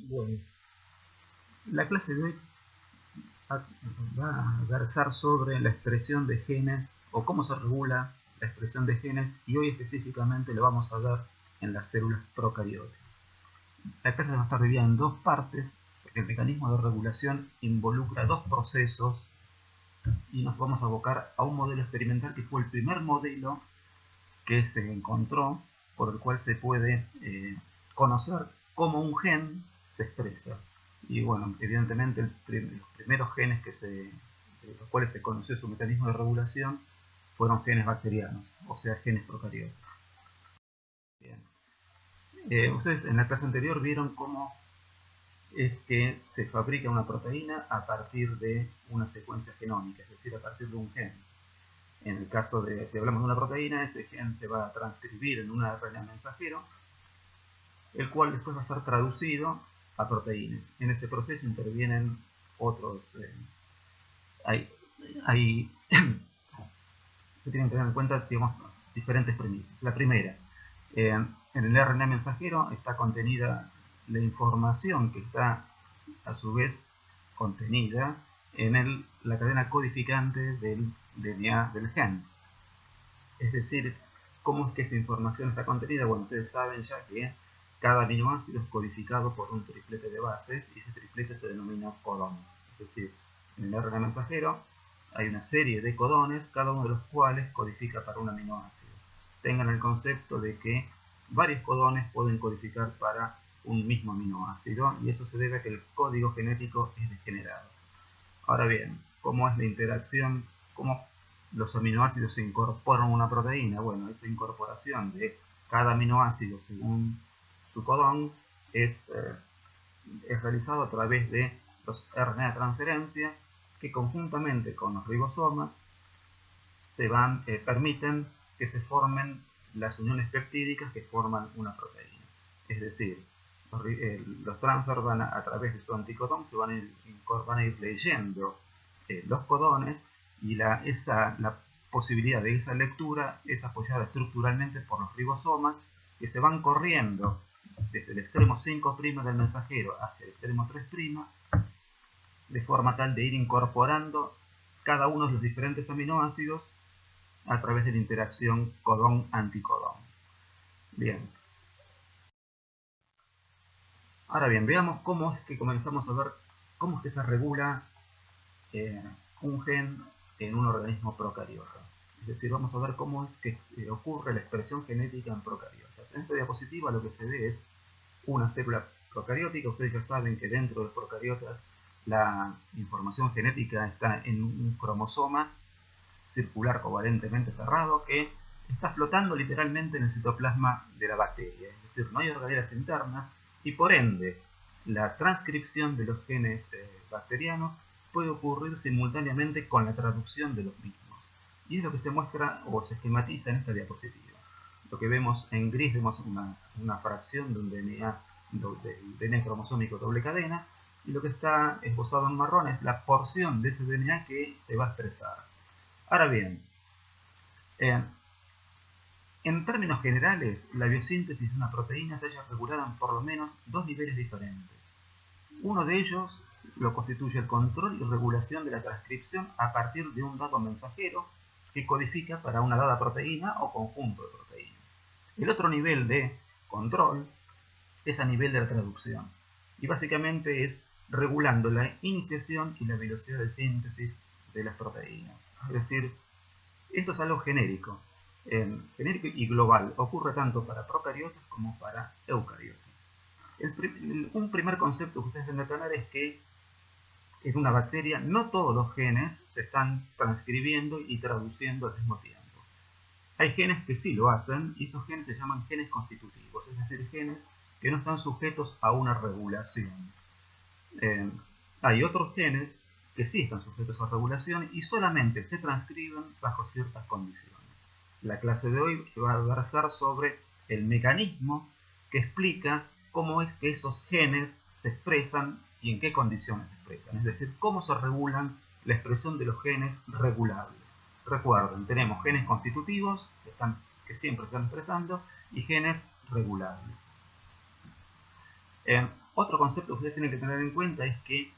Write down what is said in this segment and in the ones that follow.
Bueno, la clase de hoy va a versar sobre la expresión de genes o cómo se regula la expresión de genes, y hoy específicamente lo vamos a ver en las células procarióticas. La clase va a estar dividida en dos partes, porque el mecanismo de regulación involucra dos procesos y nos vamos a abocar a un modelo experimental que fue el primer modelo que se encontró por el cual se puede conocer cómo un gen se expresa. Y bueno, evidentemente los primeros genes de los cuales se conoció su mecanismo de regulación fueron genes bacterianos, o sea, genes procarióticos. Bien. Ustedes en la clase anterior vieron cómo es que se fabrica una proteína a partir de una secuencia genómica, es decir, a partir de un gen. En el caso de, si hablamos de una proteína, ese gen se va a transcribir en un ARN mensajero, el cual después va a ser traducido a proteínas. En ese proceso intervienen otros... hay se tienen que tener en cuenta, digamos, diferentes premisas. La primera, en el RNA mensajero está contenida la información que está a su vez contenida en la cadena codificante del DNA del gen. Es decir, ¿cómo es que esa información está contenida? Bueno, ustedes saben ya que cada aminoácido es codificado por un triplete de bases y ese triplete se denomina codón. Es decir, en el RNA mensajero hay una serie de codones, cada uno de los cuales codifica para un aminoácido. Tengan el concepto de que varios codones pueden codificar para un mismo aminoácido, y eso se debe a que el código genético es degenerado. Ahora bien, ¿cómo es la interacción? ¿Cómo los aminoácidos se incorporan a una proteína? Bueno, esa incorporación de cada aminoácido según su codón es realizado a través de los RNA de transferencia, que conjuntamente con los ribosomas permiten que se formen las uniones peptídicas que forman una proteína. Es decir, los transfer van a través de su anticodón se van a ir leyendo los codones, y la posibilidad de esa lectura es apoyada estructuralmente por los ribosomas, que se van corriendo desde el extremo 5' del mensajero hacia el extremo 3', de forma tal de ir incorporando cada uno de los diferentes aminoácidos a través de la interacción codón-anticodón. Bien. Ahora bien, veamos cómo es que comenzamos a ver cómo es que se regula un gen en un organismo procariota. Es decir, vamos a ver cómo es que ocurre la expresión genética en procariotas. En esta diapositiva lo que se ve es una célula procariótica. Ustedes ya saben que dentro de los procariotas la información genética está en un cromosoma circular covalentemente cerrado que está flotando literalmente en el citoplasma de la bacteria. Es decir, no hay organelas internas y por ende la transcripción de los genes bacterianos puede ocurrir simultáneamente con la traducción de los mismos. Y es lo que se muestra o se esquematiza en esta diapositiva. Lo que vemos en gris, vemos una fracción de un DNA cromosómico doble cadena, y lo que está esbozado en marrón es la porción de ese DNA que se va a expresar. Ahora bien, en términos generales, la biosíntesis de una proteína se halla regulada en por lo menos dos niveles diferentes. Uno de ellos lo constituye el control y regulación de la transcripción a partir de un dado mensajero que codifica para una dada proteína o conjunto de proteínas. El otro nivel de control es a nivel de la traducción, y básicamente es regulando la iniciación y la velocidad de síntesis de las proteínas. Es decir, esto es algo genérico, genérico y global. Ocurre tanto para procariotas como para eucariotas. Un primer concepto que ustedes deben tener es que en una bacteria no todos los genes se están transcribiendo y traduciendo al mismo tiempo. Hay genes que sí lo hacen, y esos genes se llaman genes constitutivos, es decir, genes que no están sujetos a una regulación. Hay otros genes que sí están sujetos a regulación y solamente se transcriben bajo ciertas condiciones. La clase de hoy va a versar sobre el mecanismo que explica cómo es que esos genes se expresan y en qué condiciones se expresan, es decir, cómo se regulan la expresión de los genes regulables. Recuerden, tenemos genes constitutivos que siempre se están expresando y genes regulables. Otro concepto que ustedes tienen que tener en cuenta es que,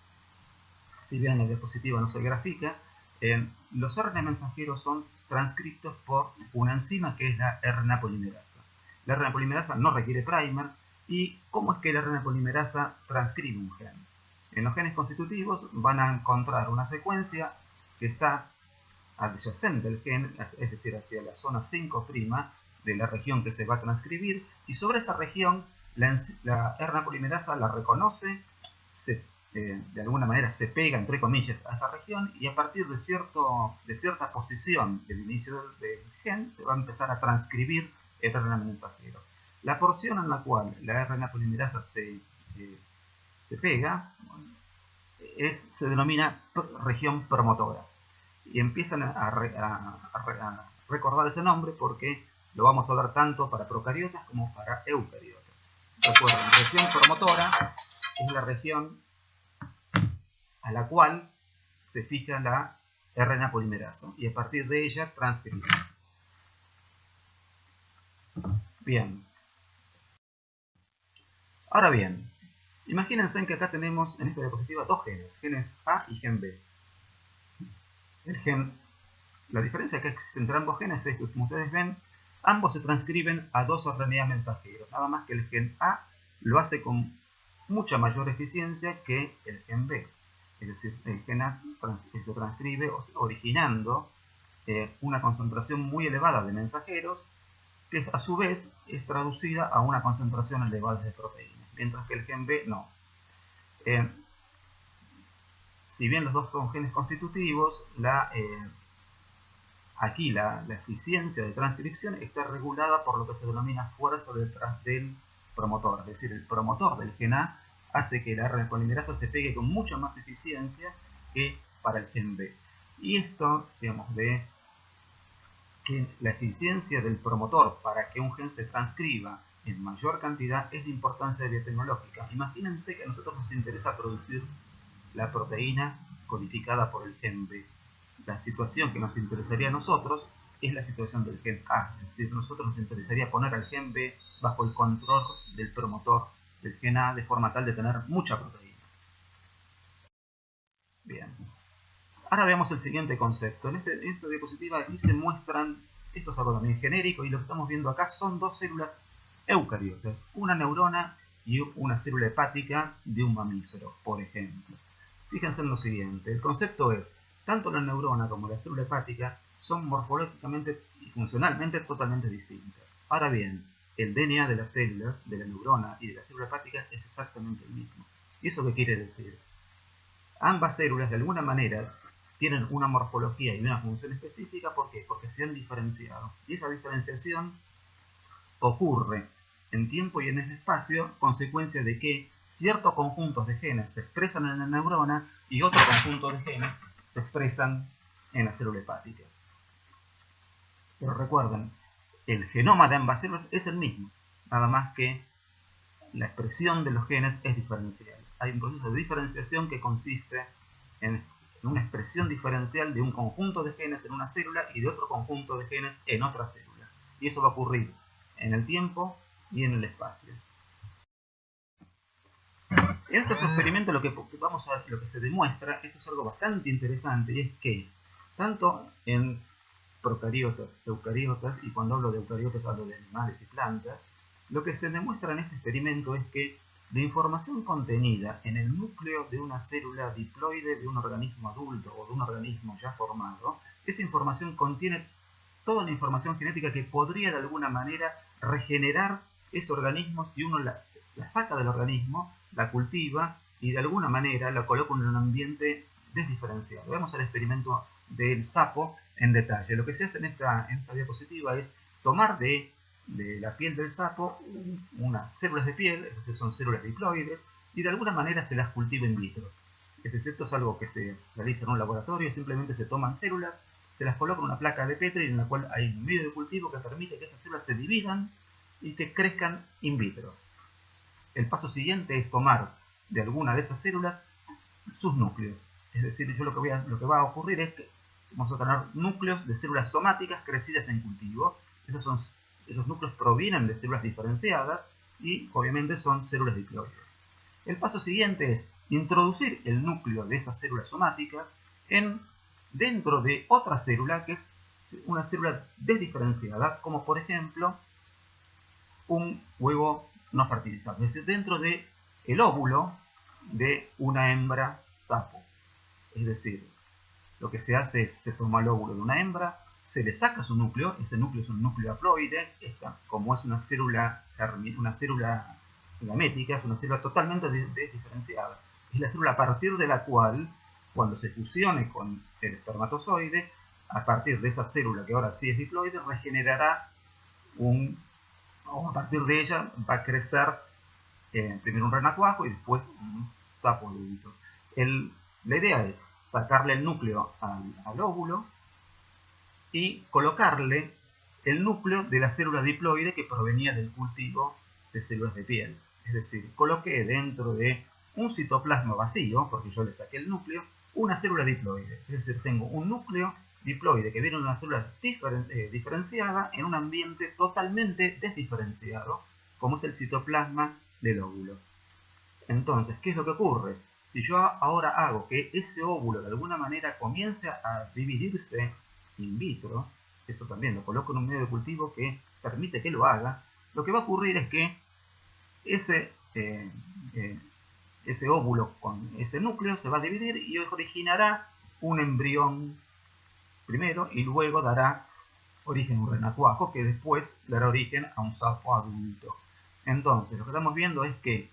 si bien en la diapositiva no se grafica, los RNA mensajeros son transcritos por una enzima que es la RNA polimerasa. La RNA polimerasa no requiere primer. ¿Y cómo es que la RNA polimerasa transcribe un gen? En los genes constitutivos van a encontrar una secuencia que está adyacente al gen, es decir, hacia la zona 5' de la región que se va a transcribir, y sobre esa región la RNA polimerasa la reconoce, de alguna manera se pega, entre comillas, a esa región, y a partir de cierta posición del inicio del gen se va a empezar a transcribir el RNA mensajero. La porción en la cual la RNA polimerasa se pega se denomina región promotora. Y empiezan a recordar ese nombre porque lo vamos a ver tanto para procariotas como para eucariotas. Recuerden, región promotora es la región a la cual se fija la RNA polimerasa y a partir de ella transcribe. Bien. Ahora bien, imagínense que acá tenemos en esta diapositiva dos genes A y gen B. La diferencia que existe entre ambos genes es que, como ustedes ven, ambos se transcriben a dos RNA mensajeros, nada más que el gen A lo hace con mucha mayor eficiencia que el gen B. Es decir, el gen A se transcribe originando una concentración muy elevada de mensajeros, que a su vez es traducida a una concentración elevada de proteínas, mientras que el gen B no. Si bien los dos son genes constitutivos, aquí la eficiencia de transcripción está regulada por lo que se denomina fuerza detrás del promotor. Es decir, el promotor del gen A hace que la RNA polimerasa se pegue con mucha más eficiencia que para el gen B. Y esto, digamos, de que la eficiencia del promotor para que un gen se transcriba en mayor cantidad es de importancia biotecnológica. Imagínense que a nosotros nos interesa producir la proteína codificada por el gen B. La situación que nos interesaría a nosotros es la situación del gen A. Es decir, a nosotros nos interesaría poner al gen B bajo el control del promotor del gen A de forma tal de tener mucha proteína. Bien. Ahora veamos el siguiente concepto. En esta diapositiva aquí se muestran, esto es algo también genérico, y lo que estamos viendo acá son dos células eucariotas, una neurona y una célula hepática de un mamífero, por ejemplo. Fíjense en lo siguiente, el concepto es, tanto la neurona como la célula hepática son morfológicamente y funcionalmente totalmente distintas. Ahora bien, el DNA de las células, de la neurona y de la célula hepática es exactamente el mismo. ¿Y eso qué quiere decir? Ambas células de alguna manera tienen una morfología y una función específica. ¿Por qué? Porque se han diferenciado. Y esa diferenciación ocurre en tiempo y en el espacio, consecuencia de que ciertos conjuntos de genes se expresan en la neurona y otros conjuntos de genes se expresan en la célula hepática. Pero recuerden, el genoma de ambas células es el mismo, nada más que la expresión de los genes es diferencial. Hay un proceso de diferenciación que consiste en una expresión diferencial de un conjunto de genes en una célula y de otro conjunto de genes en otra célula. Y eso va a ocurrir en el tiempo y en el espacio. En este experimento lo que se demuestra, esto es algo bastante interesante, y es que tanto en procariotas, eucariotas, y cuando hablo de eucariotas hablo de animales y plantas, lo que se demuestra en este experimento es que la información contenida en el núcleo de una célula diploide de un organismo adulto o de un organismo ya formado, esa información contiene toda la información genética que podría de alguna manera regenerar ese organismo si uno la saca del organismo, la cultiva y de alguna manera la coloca en un ambiente desdiferenciado. Vemos el experimento del sapo en detalle. Lo que se hace en esta diapositiva es tomar de la piel del sapo unas células de piel, es decir, son células diploides, y de alguna manera se las cultiva in vitro. Esto es algo que se realiza en un laboratorio, simplemente se toman células, se las coloca en una placa de Petri en la cual hay un medio de cultivo que permite que esas células se dividan y que crezcan in vitro. El paso siguiente es tomar de alguna de esas células sus núcleos. Es decir, lo que va a ocurrir es que vamos a tener núcleos de células somáticas crecidas en cultivo. Esos núcleos provienen de células diferenciadas y obviamente son células diploides. El paso siguiente es introducir el núcleo de esas células somáticas dentro de otra célula que es una célula desdiferenciada, como por ejemplo un huevo no fertilizado, es decir, dentro del óvulo de una hembra sapo. Es decir, lo que se hace es se toma el óvulo de una hembra, se le saca su núcleo, ese núcleo es un núcleo haploide, como es una célula gamética, es una célula totalmente desdiferenciada. Es la célula a partir de la cual, cuando se fusione con el espermatozoide, a partir de esa célula que ahora sí es diploide, regenerará o a partir de ella va a crecer primero un renacuajo y después un sapo adulto. La idea es sacarle el núcleo al óvulo y colocarle el núcleo de la célula diploide que provenía del cultivo de células de piel. Es decir, coloqué dentro de un citoplasma vacío, porque yo le saqué el núcleo, una célula diploide. Es decir, tengo un núcleo diploide que viene de una célula diferenciada en un ambiente totalmente desdiferenciado, como es el citoplasma del óvulo. Entonces, ¿qué es lo que ocurre? Si yo ahora hago que ese óvulo de alguna manera comience a dividirse in vitro, eso también lo coloco en un medio de cultivo que permite que lo haga, lo que va a ocurrir es que ese óvulo con ese núcleo se va a dividir y originará un embrión primero y luego dará origen a un renacuajo que después dará origen a un sapo adulto. Entonces, lo que estamos viendo es que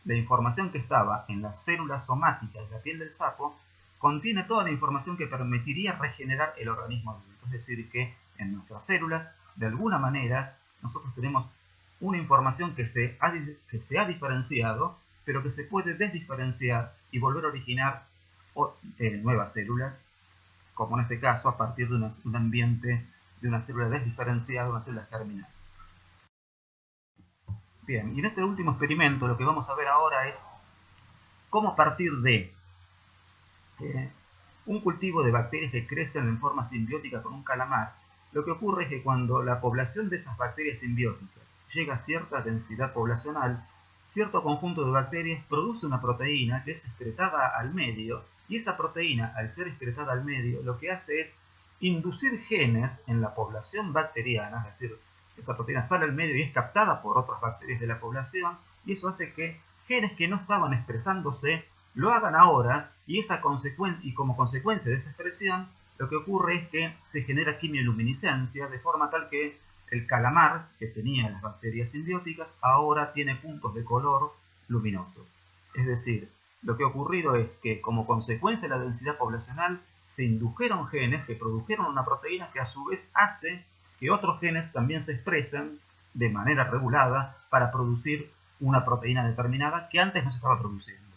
la información que estaba en las células somáticas de la piel del sapo contiene toda la información que permitiría regenerar el organismo adulto. Es decir, que en nuestras células, de alguna manera, nosotros tenemos una información que se ha diferenciado, pero que se puede desdiferenciar y volver a originar nuevas células, como en este caso a partir de un ambiente de una célula desdiferenciada, una célula germinal. Bien, y en este último experimento lo que vamos a ver ahora es cómo a partir de un cultivo de bacterias que crecen en forma simbiótica con un calamar, lo que ocurre es que cuando la población de esas bacterias simbióticas llega a cierta densidad poblacional, cierto conjunto de bacterias produce una proteína que es excretada al medio, y esa proteína, al ser excretada al medio, lo que hace es inducir genes en la población bacteriana, es decir, esa proteína sale al medio y es captada por otras bacterias de la población, y eso hace que genes que no estaban expresándose lo hagan ahora, y como consecuencia de esa expresión, lo que ocurre es que se genera quimioluminiscencia, de forma tal que el calamar que tenía las bacterias simbióticas ahora tiene puntos de color luminoso. Es decir, lo que ha ocurrido es que como consecuencia de la densidad poblacional se indujeron genes que produjeron una proteína que a su vez hace que otros genes también se expresen de manera regulada para producir una proteína determinada que antes no se estaba produciendo.